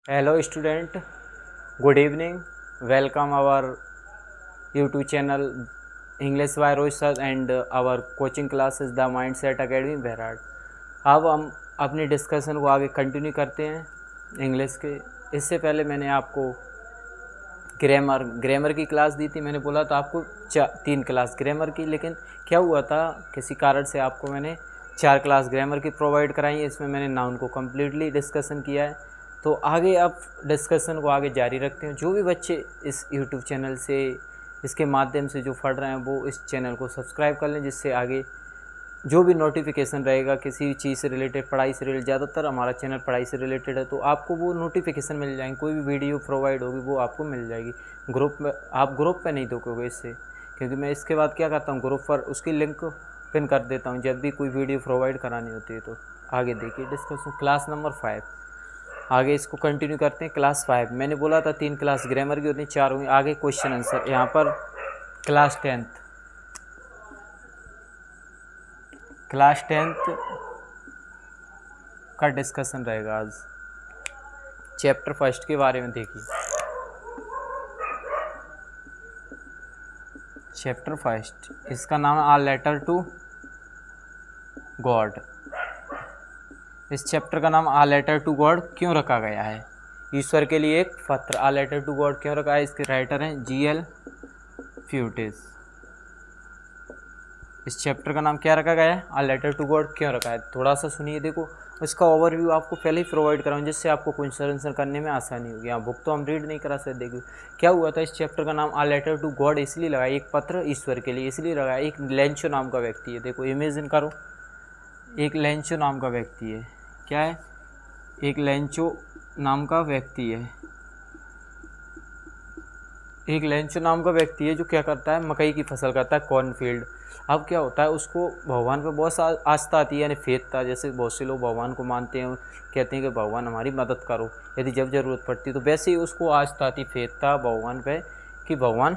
Hello student, good evening. Welcome our YouTube channel English by Rohit sir and our coaching classes The Mindset Academy Berhad. अब हम अपनी discussion को आगे continue करते हैं English के। इससे पहले मैंने आपको ग्रामर की क्लास दी थी। मैंने बोला था आपको 3 क्लास ग्रामर की, लेकिन क्या हुआ था, किसी कारण से आपको मैंने 4 क्लास ग्रामर की प्रोवाइड कराई है। इसमें मैंने नाउन को कम्प्लीटली डिस्कशन किया है। तो आगे अब डिस्कशन को आगे जारी रखते हैं। जो भी बच्चे इस यूट्यूब चैनल से इसके माध्यम से जो पढ़ रहे हैं वो इस चैनल को सब्सक्राइब कर लें, जिससे आगे जो भी नोटिफिकेशन रहेगा किसी चीज़ से रिलेटेड, पढ़ाई से रिलेटेड, ज़्यादातर हमारा चैनल पढ़ाई से रिलेटेड है, तो आपको वो नोटिफिकेशन मिल जाएंगे। कोई भी वीडियो प्रोवाइड होगी वो आपको मिल जाएगी। ग्रुप में आप ग्रुप पे नहीं देखोगे इससे, क्योंकि मैं इसके बाद क्या करता हूँ, ग्रुप पर उसकी लिंक पिन कर देता हूँ जब भी कोई वीडियो प्रोवाइड करानी होती है। तो आगे देखिए डिस्कशन क्लास नंबर 5। आगे इसको कंटिन्यू करते हैं। क्लास 5 मैंने बोला था 3 क्लास ग्रामर की होती हैं, 4 हुई। आगे क्वेश्चन आंसर यहाँ पर क्लास 10th का डिस्कशन रहेगा आज। चैप्टर 1 के बारे में देखिए। चैप्टर 1 इसका नाम है आ लेटर टू गॉड। इस चैप्टर का नाम आ लेटर टू गॉड क्यों रखा गया है? ईश्वर के लिए एक पत्र। आ लेटर टू गॉड क्यों रखा है? इसके राइटर हैं G.L. फ्यूटिस। इस चैप्टर का नाम क्या रखा गया है? आ लेटर टू गॉड क्यों रखा है? थोड़ा सा सुनिए। देखो इसका ओवरव्यू आपको पहले ही प्रोवाइड कराऊँ, जिससे आपको क्वेश्चन आंसर करने में आसानी होगी। यहाँ बुक तो हम रीड नहीं करा सकते। देखिए क्या हुआ था, इस चैप्टर का नाम आ लेटर टू गॉड इसलिए लगा, एक पत्र ईश्वर के लिए इसलिए लगा। एक लेंचो नाम का व्यक्ति है, देखो इमेजिन करो, एक लेंचो नाम का व्यक्ति है। क्या है? एक लेंचो नाम का व्यक्ति है। एक लेंचो नाम का व्यक्ति है जो क्या करता है, मकई की फसल करता है, कॉर्नफील्ड। अब क्या होता है, उसको भगवान पे बहुत आस्था आती है, यानी फेथ था। जैसे बहुत से लोग भगवान को मानते हैं, कहते हैं कि भगवान हमारी मदद करो यदि जब ज़रूरत पड़ती है, तो वैसे ही उसको आस्था आती, फेथ था भगवान पे कि भगवान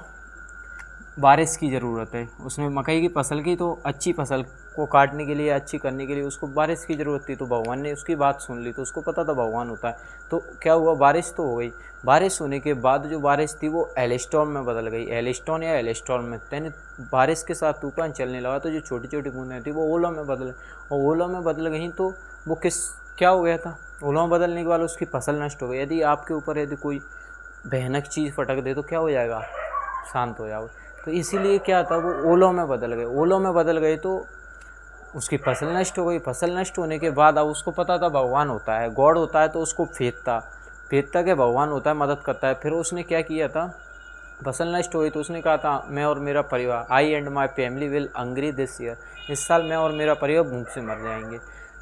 बारिश की ज़रूरत है। उसने मकई की फसल की, तो अच्छी फसल को काटने के लिए, अच्छी करने के लिए उसको बारिश की ज़रूरत थी। तो भगवान ने उसकी बात सुन ली, तो उसको पता था भगवान होता है। तो क्या हुआ, बारिश तो हो गई। बारिश होने के बाद जो बारिश थी वो एलिस्टॉर्म में बदल गई। एलिस्टॉर्म या एलिस्टॉर्म में यानी बारिश के साथ तूफान चलने लगा, तो जो छोटी छोटी बूंदें थी वो ओलों में बदल, और ओलों में बदल गई तो वो क्या हो गया था, ओलों में बदलने के बाद उसकी फसल नष्ट हो गई। यदि आपके ऊपर यदि कोई भयानक चीज़ फटक दे तो क्या हो जाएगा, शांत हो जाओगे। तो इसीलिए क्या था, वो ओलों में बदल गए। ओलों में बदल गए तो उसकी फसल नष्ट हो गई। फसल नष्ट होने के बाद अब उसको पता था भगवान होता है, गॉड होता है, तो उसको फेथ था कि भगवान होता है, मदद करता है। फिर उसने क्या किया था, फसल नष्ट हुई तो उसने कहा था मैं और मेरा परिवार, I and my family will hungry this year, इस साल मैं और मेरा परिवार भूख से मर जाएंगे।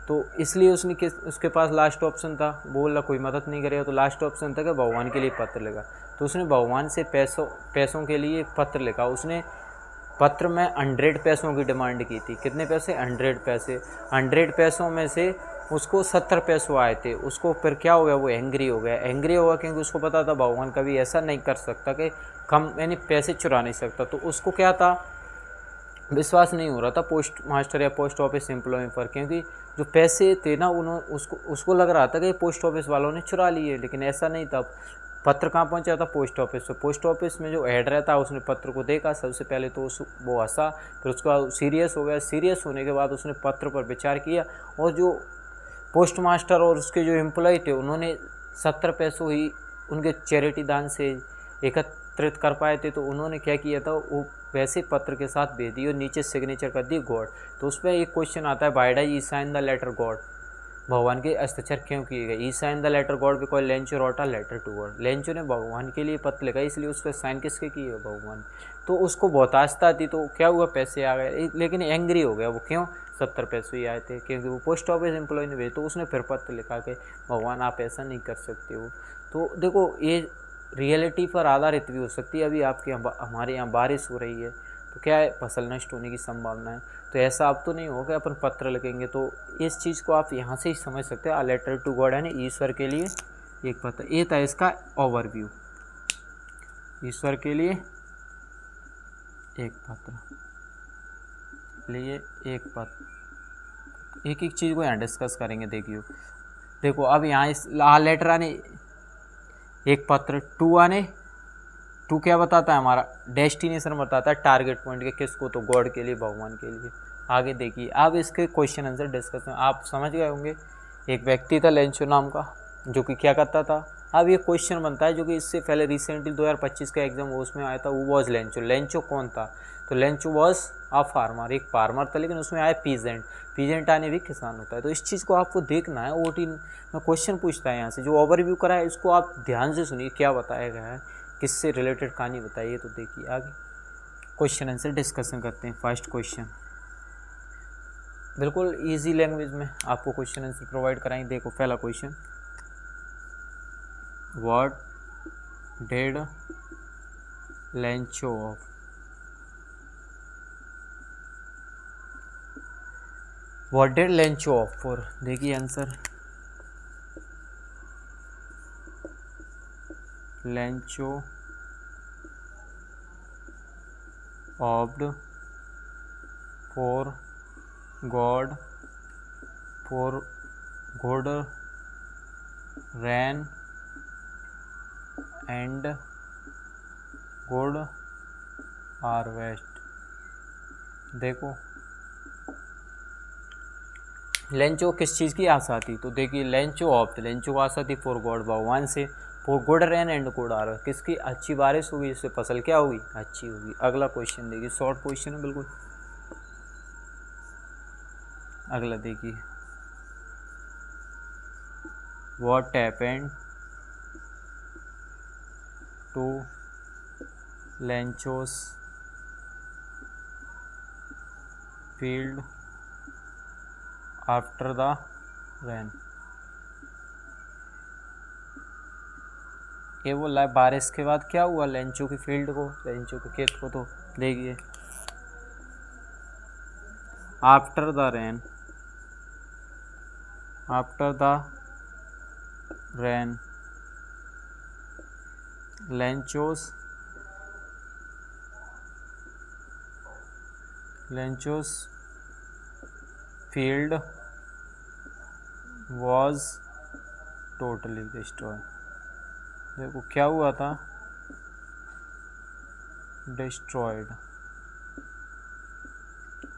तो इसलिए उसके पास लास्ट ऑप्शन था, बोला कोई मदद नहीं करेगा, तो लास्ट ऑप्शन था कि भगवान के लिए पत्र लिखा। तो उसने भगवान से पैसों के लिए पत्र लिखा। उसने पत्र में 100 पैसों की डिमांड की थी। कितने पैसे? 100 पैसे। 100 पैसों में से उसको 70 पैसों आए थे। उसको फिर क्या हो गया, वो एंग्री हो गया। एंग्री होगा क्योंकि उसको पता था भगवान कभी ऐसा नहीं कर सकता कि कम यानी पैसे चुरा नहीं सकता। तो उसको क्या था, विश्वास नहीं हो रहा था पोस्ट मास्टर या पोस्ट ऑफिस एम्प्लॉय पर, क्योंकि जो पैसे थे ना उसको लग रहा था कि पोस्ट ऑफिस वालों ने चुरा लिए, लेकिन ऐसा नहीं था। पत्र कहाँ पहुंचा था? Post office. तो पोस्ट ऑफिस में जो हेड रहता उसने पत्र को देखा। सबसे पहले तो वो हंसा, फिर उसका सीरियस हो गया। सीरियस होने के बाद उसने पत्र पर विचार किया, और जो पोस्ट मास्टर और उसके जो एम्प्लॉय थे उन्होंने 70 पैसों ही उनके चैरिटी दान से एकत्रित कर पाए थे। तो उन्होंने क्या किया था, वो वैसे पत्र के साथ भेज दी और नीचे सिग्नेचर कर दी गॉड। तो उस पर एक क्वेश्चन आता है, why did he sign the letter God, भगवान के हस्ताक्षर क्यों किए गए? He sign the letter God because Lencho wrote a letter to God. Lencho ने भगवान के लिए पत्र लिखा, इसलिए उस पर साइन किसके किए? भगवान। तो उसको बहुत आस्था थी, तो क्या हुआ, पैसे आ गए, लेकिन एंग्री हो गया वो। क्यों? 70 पैसे ही आए थे, क्योंकि वो पोस्ट ऑफिस एम्प्लॉय ने भेजे। तो उसने फिर पत्र लिखा कि भगवान आप ऐसा नहीं कर सकते हो। तो देखो ये रियलिटी पर आधारित भी हो सकती है। अभी आपके हमारे यहाँ बारिश हो रही है, तो क्या है, फसल नष्ट होने की संभावना है। तो ऐसा अब तो नहीं होगा अपन पत्र लिखेंगे। तो इस चीज़ को आप यहाँ से ही समझ सकते हैं। आ लेटर टू गॉड यानी ईश्वर के लिए एक पत्र। ये था इसका ओवरव्यू, ईश्वर के लिए एक पत्र, लिए एक पत्र। एक एक चीज़ को यहाँ डिस्कस करेंगे। देखो अब यहाँ इस आ लेटर यानी एक पत्र टू आने, टू क्या बताता है, हमारा डेस्टिनेशन बताता है, टारगेट पॉइंट के किसको, तो गॉड के लिए, भगवान के लिए। आगे देखिए, अब इसके क्वेश्चन आंसर डिस्कस में आप समझ गए होंगे। एक व्यक्ति था लेंचो नाम का, जो कि क्या करता था। अब ये क्वेश्चन बनता है जो कि इससे पहले रिसेंटली 2025 का एग्जाम उसमें आया था, वो वॉज लेंचो। लेंचो कौन था, तो लेंचो वॉज अ फार्मर, एक फार्मर था, लेकिन उसमें आया पीजेंट। पीजेंट आने भी किसान होता है। तो इस चीज़ को आपको देखना है। ओटी में क्वेश्चन पूछता है यहाँ से, जो ओवरव्यू करा है इसको आप ध्यान से सुनिए, क्या बताया गया है, किससे रिलेटेड कहानी बताइए। तो देखिए आगे क्वेश्चन आंसर डिस्कशन करते हैं। फर्स्ट क्वेश्चन बिल्कुल इजी लैंग्वेज में आपको क्वेश्चन आंसर प्रोवाइड कराएंगे। देखो पहला question, what did Lencho of, what did Lencho of for, देखिए answer, Lencho opt for God, for good rain and good harvest. देखो लेंचो किस चीज़ की आशा थी, तो देखिए लेंचो ऑप्ट, लेंचो आशा थी फॉर गॉड, भगवान से, for good rain and good harvest, किसकी, अच्छी बारिश होगी, इससे फसल क्या होगी, अच्छी होगी। अगला क्वेश्चन देखिए, शॉर्ट क्वेश्चन है बिल्कुल। अगला देखिए, what happened to Lencho's field after the rain. ये बोला है बारिश के बाद क्या हुआ लेंचो की फील्ड को, लेंचो के खेत को। तो देखिए, after the rain, after the rain Lencho's, Lencho's field was totally destroy. देखो क्या हुआ था, डिस्ट्रॉयड।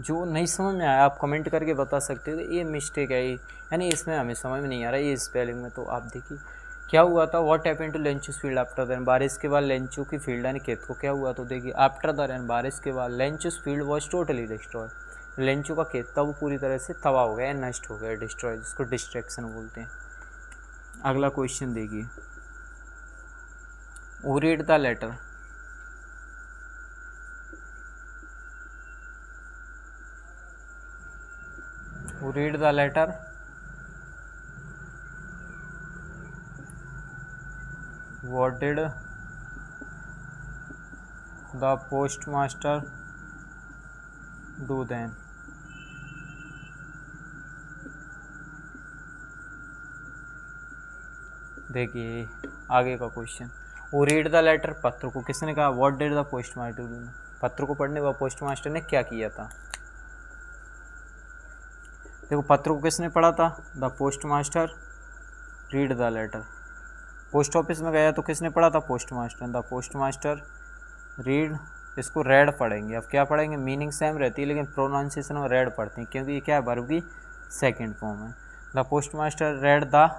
जो नहीं समझ में आया आप कमेंट करके बता सकते हो, ये मिस्टेक है, ये यानी इसमें हमें समझ में नहीं आ रहा है ये स्पेलिंग में। तो आप देखिए क्या हुआ था, what happened to Lencho's field after the rain, बारिश के बाद लेंचो की फील्ड यानी खेत को क्या हुआ, तो देखिए आफ्टर द रेन, बारिश के बाद, Lencho's field was totally destroy, Lencho का खेत था वो पूरी तरह से तबाह हो गया, नष्ट हो गया, डिस्ट्रॉय, जिसको डिस्ट्रैक्शन बोलते हैं। अगला क्वेश्चन देखिए, read the letter, read the letter, what did the postmaster do then। देखिए आगे का क्वेश्चन, वो रीड द लेटर, पत्र को किसने कहा, what did the postmaster do, पत्र को पढ़ने का पोस्टमास्टर ने क्या किया था। देखो पत्र को किसने पढ़ा था, the postmaster read the letter. Post office में गया तो किसने पढ़ा था, पोस्टमास्टर, द पोस्टमास्टर रीड, इसको रेड पढ़ेंगे। अब क्या पढ़ेंगे, मीनिंग सेम रहती है लेकिन प्रोनाउंसिएशन में रेड पढ़ते हैं, क्योंकि ये क्या है, वर्ब की सेकेंड फॉर्म है। The postmaster read the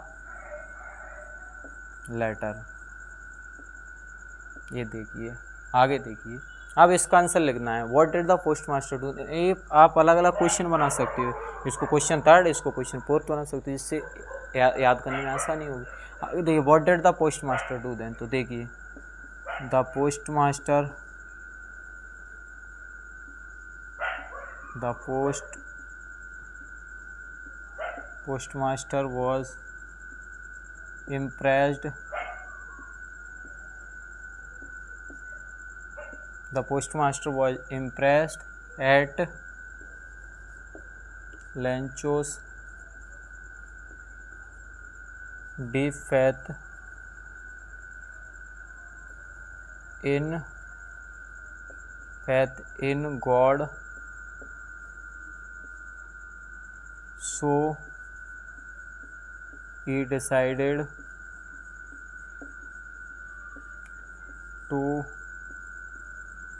letter. ये देखिए आगे देखिए, अब इसका आंसर लिखना है, what did the post master do. ये आप अलग अलग क्वेश्चन बना सकते हो, इसको क्वेश्चन थर्ड, इसको क्वेश्चन फोर्थ बना सकते हो, जिससे याद करने में आसानी होगी। आगे देखिए, what did the post master do then, तो देखिए the post master, the post master was impressed, the postmaster was impressed at Lencho's deep faith in God, so he decided to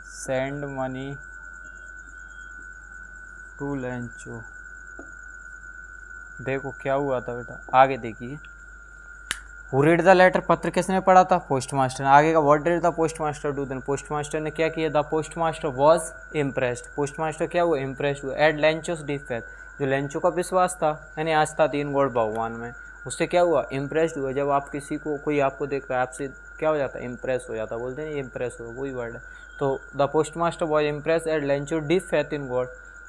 send money to Lencho. देखो क्या हुआ था बेटा, आगे देखिए। Who read the letter, पत्र किसने पढ़ा था? पोस्ट मास्टर ने। आगे का what did the post master do then, post master ने क्या किया? The post master was impressed, post master क्या हुआ? इम्प्रेस्ड हुआ। एट लेंचोस डी फेथ, जो लेंचो का विश्वास था यानी आस्था थी इन गॉड भगवान में, उससे क्या हुआ? इम्प्रेस्ड हुआ। जब आप किसी को, कोई आपको देख रहा है, आपसे क्या हो जाता है? इम्प्रेस हो जाता है, बोलते हैं इम्प्रेस हो, वही वर्ड है। तो the post master was impress at Lencho the faith in God,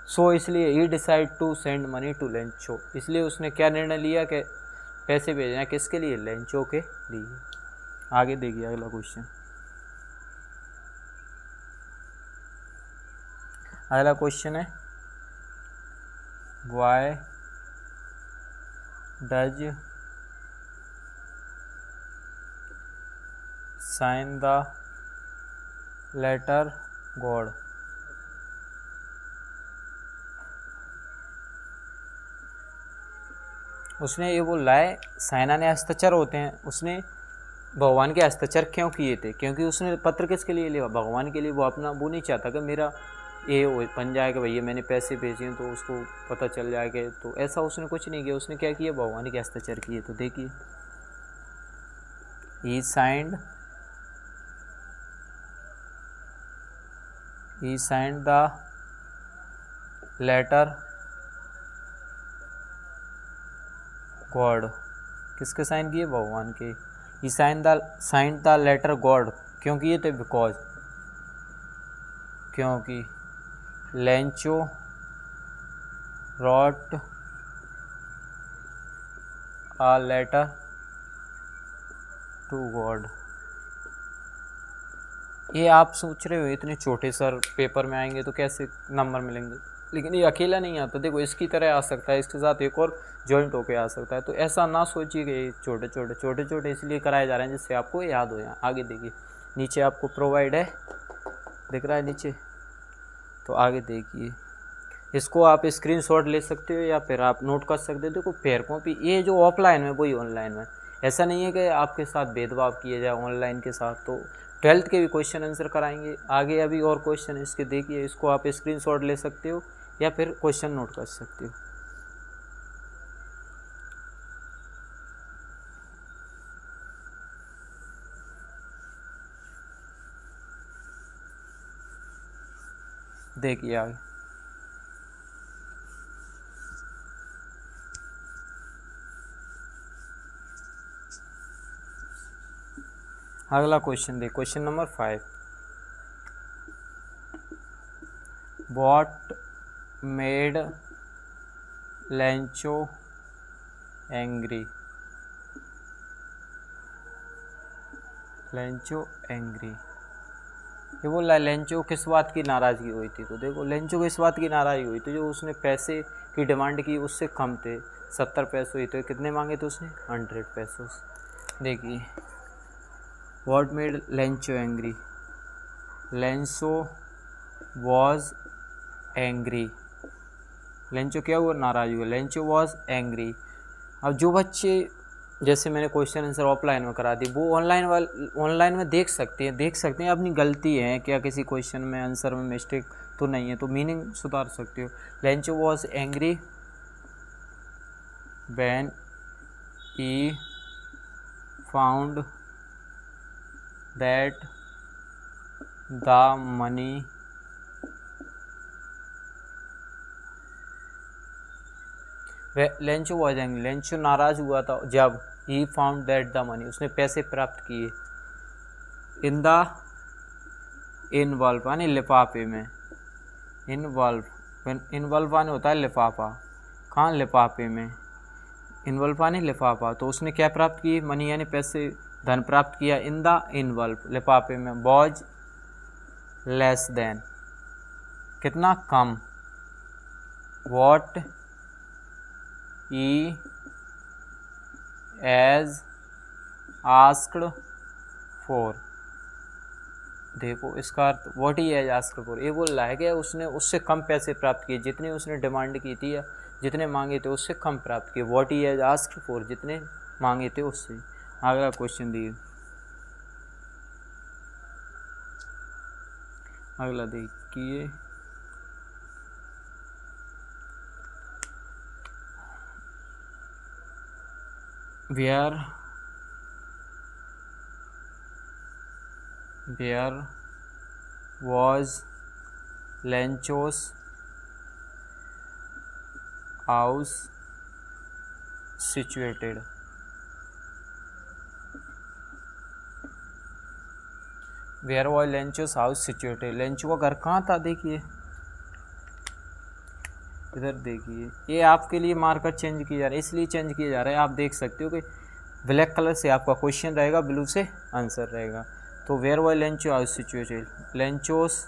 so इसलिए he decide to send money to Lencho, इसलिए उसने क्या निर्णय लिया कि पैसे भेजना किसके लिए? लेंचो के लिए। आगे देखिए अगला क्वेश्चन। अगला क्वेश्चन है why does sign the letter God. उसने ये बोला है, साइना ने हस्ताक्षर होते हैं, उसने भगवान के हस्ताक्षर क्यों किए थे? क्योंकि उसने पत्र किसके लिए लिया? भगवान के लिए। वो अपना वो नहीं चाहता कि मेरा ये बन जाएगा, भैया मैंने पैसे भेजे हैं तो उसको पता चल जाएगा, तो ऐसा उसने कुछ नहीं किया। उसने क्या किया? भगवान के हस्ताक्षर किए। तो देखिए, he signed the letter God, किसके साइन किए? भगवान के। He signed the letter God, क्यों किए थे? बिकॉज, क्योंकि Lencho wrote a letter to God. ये आप सोच रहे हो इतने छोटे सर पेपर में आएंगे तो कैसे नंबर मिलेंगे, लेकिन ये अकेला नहीं आता। देखो इसकी तरह आ सकता है, इसके साथ एक और जॉइंट होके आ सकता है। तो ऐसा ना सोचिए कि छोटे छोटे इसलिए कराए जा रहे हैं जिससे आपको याद हो जाए। आगे देखिए, नीचे आपको प्रोवाइड है, दिख रहा है नीचे, तो आगे देखिए। इसको आप स्क्रीनशॉट ले सकते हो या फिर आप नोट कर सकते हो। देखो पेयर कॉपी ये जो ऑफलाइन में वही ऑनलाइन में, ऐसा नहीं है कि आपके साथ भेदभाव किया जाए ऑनलाइन के साथ। तो 12th के भी क्वेश्चन आंसर कराएंगे आगे, अभी और क्वेश्चन इसके देखिए। इसको आप स्क्रीनशॉट ले सकते हो या फिर क्वेश्चन नोट कर सकते हो। देखिए आगे, अगला क्वेश्चन देख, question number 5। What made Lencho angry? Lencho angry, ये बोल रहा है लेंचो किस बात की नाराज़गी हुई थी? तो देखो लेंचो को इस बात की नाराज़गी हुई थी जो उसने पैसे की डिमांड की उससे कम थे, 70 पैसे हुई। तो कितने मांगे थे उसने? 100 पैसों। देखिए, what made Lencho angry? Lencho was angry, Lencho क्या हुआ? नाराज़ हुआ। Lencho was angry. अब जो बच्चे, जैसे मैंने क्वेश्चन आंसर ऑफलाइन में करा दी, वो ऑनलाइन में देख सकते हैं अपनी गलती है क्या, किसी क्वेश्चन में आंसर में मिस्टेक तो नहीं है, तो मीनिंग सुधार सकते हो। Lencho was angry when he found that the money Lencho was angry, Lencho नाराज हुआ था जब he found that the money, उसने पैसे प्राप्त किए, इन द इनवॉल्व यानी लिफाफे में, इनवॉल्व आने होता है लिफाफा, कहाँ? लिफाफे में, इनवॉल्व आने लिफाफा। तो उसने क्या प्राप्त किए? मनी यानी पैसे, धन प्राप्त किया, इन द इनवॉल्व लिफाफे में, वॉज लेस देन कितना? कम, what he has asked for. देखो इसका अर्थ, what he has asked for, ये बोल रहा है कि उसने उससे कम पैसे प्राप्त किए, जितने उसने डिमांड की थी या जितने मांगे थे उससे कम प्राप्त किए। What he has asked for, जितने मांगे थे उससे। अगला क्वेश्चन दिए, अगला देखिए, where was Lencho's house situated? Where was Lencho's house situated, Lencho का घर कहाँ था? देखिए इधर देखिए, ये आपके लिए मार्कर चेंज किया जा रहा है, इसलिए चेंज किया जा रहा है। आप देख सकते हो कि ब्लैक कलर से आपका क्वेश्चन रहेगा, ब्लू से आंसर रहेगा। तो where was Lencho house situated, Lencho's,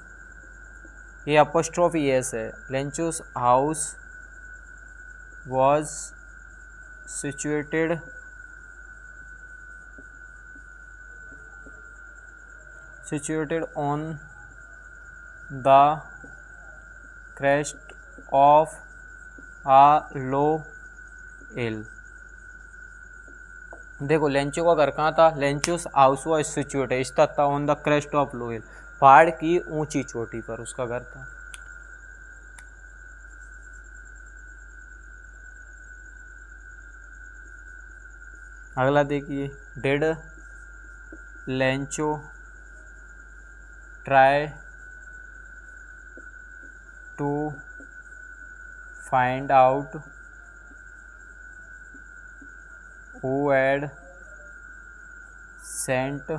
ये अपोस्ट्रोफी एस है, Lencho's house was situated on the crest of a low hill। देखो लेंचो का घर कहाँ था? लेंचोस हाउस वॉज सिचुएटेड, स्थित था on the crest of low hill, पहाड़ की ऊंची चोटी पर उसका घर था। अगला देखिए, did Lencho try to find out who had sent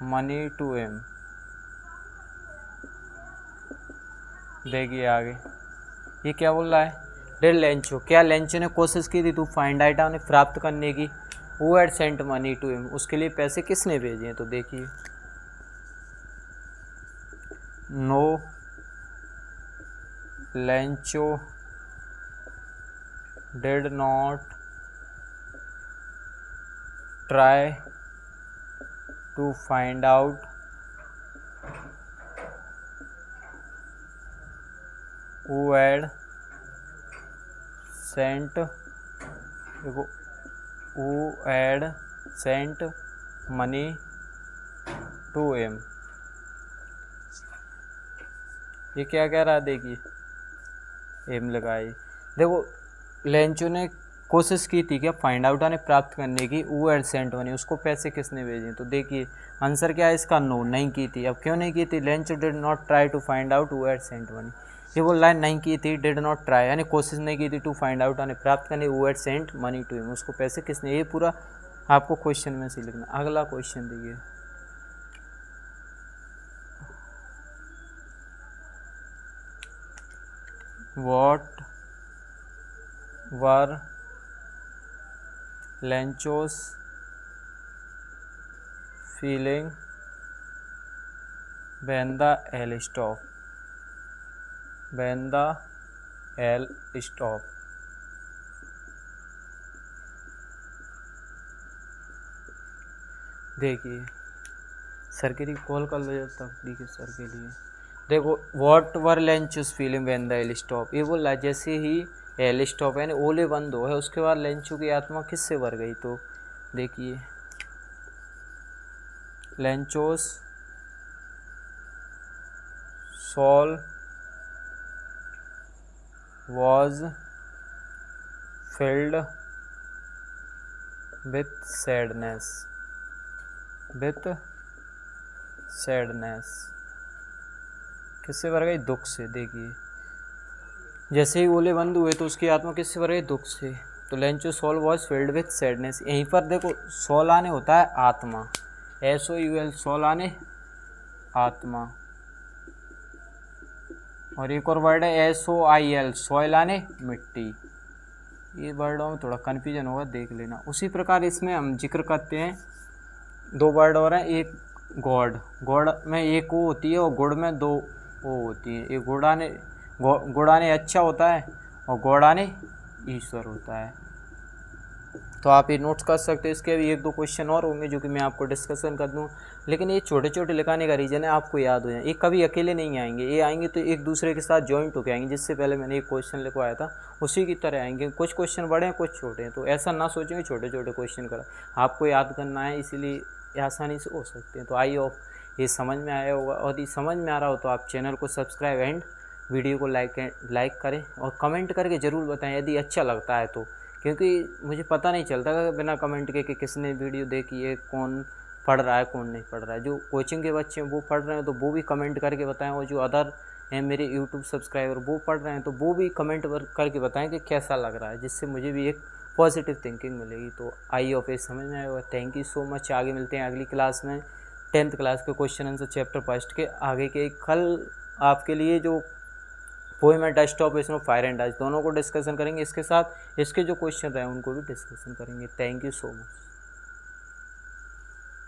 money to him। देखिए आगे ये क्या बोल रहा है? डिड लेंचो, क्या लेंचो ने कोशिश की थी टू फाइंड आउट, उन्हें प्राप्त करने की। Who had sent money to him, उसके लिए पैसे किसने भेजे हैं? तो देखिए, no Lencho did not try to find out who had sent, देखो who had sent money to him, ये क्या कह रहा है? देखिए एम लगाई। देखो लेंचो ने कोशिश की थी क्या? फाइंड आउट ने प्राप्त करने की। who had sent money, उसको पैसे किसने भेजे? तो देखिए आंसर क्या है इसका? नो, नहीं की थी। अब क्यों नहीं की थी? Lencho did not try to find out who had sent money, ये वो लाइन नहीं की थी, डिड नॉट ट्राई यानी कोशिश नहीं की थी टू फाइंड आउट यानी प्राप्त करने, who had sent money to him, उसको पैसे किसने, ये पूरा आपको क्वेश्चन में से लिखना। अगला क्वेश्चन देखिए, what were Lencho's feeling when the hail stop, when the L stop। देखिए सर के लिए कॉल कर लो जब तक, देखिए सर के लिए। देखो what were Lencho's feeling when the hail stop, ये बोला जैसे ही एल स्टॉप यानी ओले बंद हो है उसके बाद लेंचो की आत्मा किससे भर गई? तो देखिए लेंचोस soul was filled with sadness, किससे भर गई? दुख से। देखिए जैसे ही ओले बंद हुए तो उसकी आत्मा किससे भर गई? दुख से। तो Lencho soul was filled with sadness, यहीं पर देखो सोल आने होता है आत्मा, SOUL, सोल आने आत्मा, और एक और वर्ड है SOIL, सॉइल आने मिट्टी। ये वर्डों में थोड़ा कन्फ्यूजन होगा, देख लेना। उसी प्रकार इसमें हम जिक्र करते हैं दो वर्ड और हैं, एक गॉड, गॉड में एक ओ होती है और गुड़ में दो ओ होती है। एक गुड़ाने अच्छा होता है और गौड़ाने ईश्वर होता है। तो आप ये नोट्स कर सकते हैं। इसके भी एक दो क्वेश्चन और होंगे जो कि मैं आपको डिस्कशन कर दूँ, लेकिन ये छोटे छोटे लिखाने का रीज़न है आपको याद हो जाए। ये कभी अकेले नहीं आएंगे, ये आएंगे तो एक दूसरे के साथ जॉइंट होकर आएंगे। जिससे पहले मैंने एक क्वेश्चन लिखवाया था उसी की तरह आएंगे, कुछ क्वेश्चन बड़े हैं कुछ छोटे हैं। तो ऐसा ना छोटे छोटे क्वेश्चन करा आपको याद करना है, इसीलिए आसानी से हो सकते हैं। तो आई होप ये समझ में आया होगा, और ये समझ में आ रहा हो तो आप चैनल को सब्सक्राइब एंड वीडियो को लाइक करें और कमेंट करके ज़रूर बताएं यदि अच्छा लगता है तो, क्योंकि मुझे पता नहीं चलता कि बिना कमेंट के कि किसने वीडियो देखी है, कौन पढ़ रहा है कौन नहीं पढ़ रहा है। जो कोचिंग के बच्चे हैं वो पढ़ रहे हैं तो वो भी कमेंट करके बताएं, और जो अदर हैं मेरे यूट्यूब सब्सक्राइबर वो पढ़ रहे हैं तो वो भी कमेंट करके बताएं कि कैसा लग रहा है, जिससे मुझे भी एक पॉजिटिव थिंकिंग मिलेगी। तो आई होप ये समझ में आया होगा। Thank you so much. आगे मिलते हैं अगली क्लास में 10th क्लास के क्वेश्चन आंसर चैप्टर फर्स्ट के आगे के। कल आपके लिए जो पोएम है डस्ट ऑफ इसमें फायर एंड आइस दोनों को डिस्कशन करेंगे, इसके साथ इसके जो क्वेश्चन रहे उनको भी डिस्कशन करेंगे। Thank you so much.